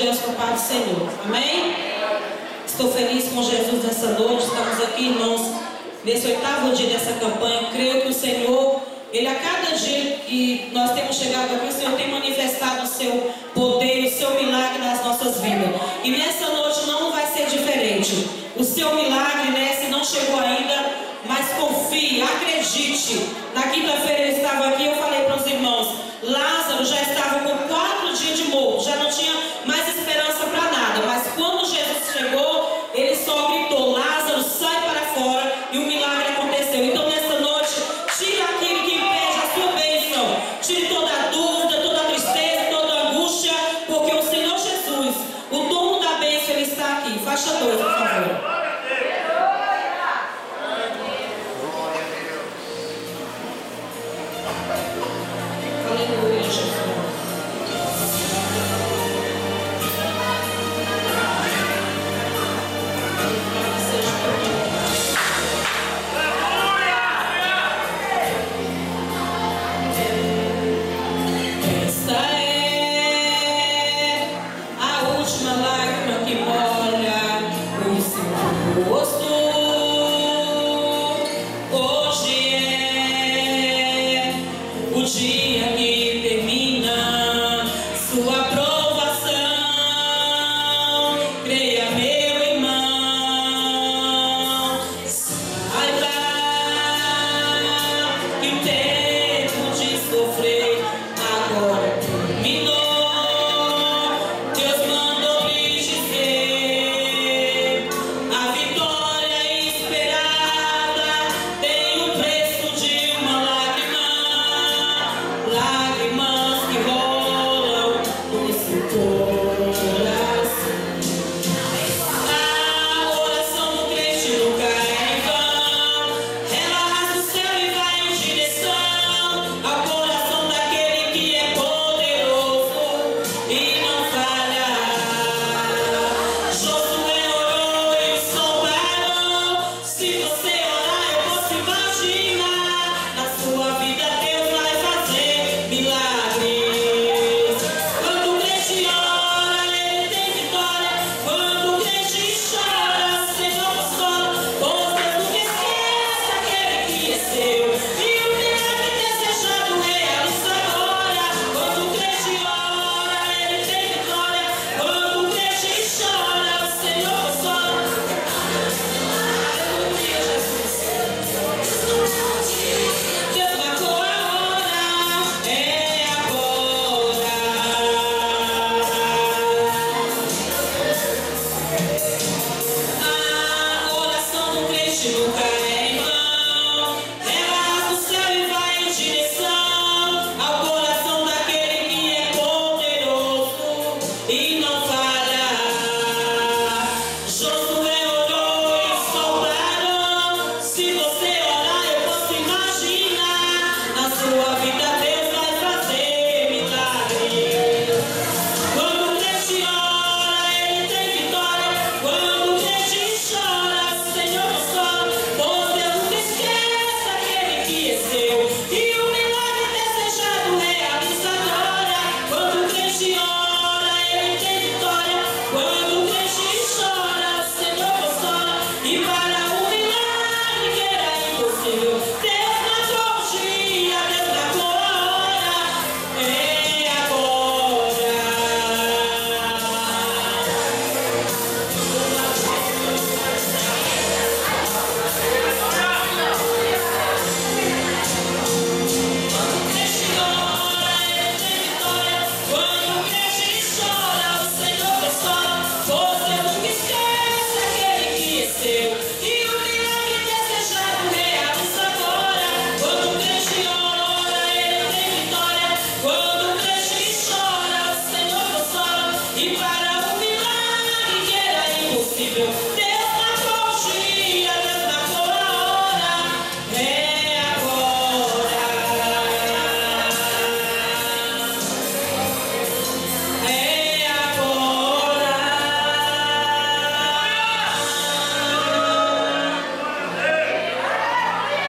Deus com a paz do Senhor. Amém? Estou feliz com Jesus nessa noite. Estamos aqui, irmãos, nesse 8º dia dessa campanha. Creio que o Senhor, Ele a cada dia que nós temos chegado aqui, o Senhor tem manifestado o seu poder, o seu milagre nas nossas vidas. E nessa noite não vai ser diferente. O seu milagre, né, se não chegou ainda, mas confie, acredite. Na quinta-feira eu estava aqui, eu falei para os irmãos, Lázaro já estava com 4 dias de morto, já não tinha mais esperança para nada. Mas quando Jesus chegou, ele só gritou, Lázaro, sai para fora, e o milagre aconteceu. Então nessa noite, tira aquilo que impede a sua bênção, tire toda a dúvida, toda a tristeza, toda a angústia, porque o Senhor Jesus, o dono da bênção, Ele está aqui. Faixa 2, por favor. Aleluia, Jesus. Esta é a última lágrima que molha o seu rosto.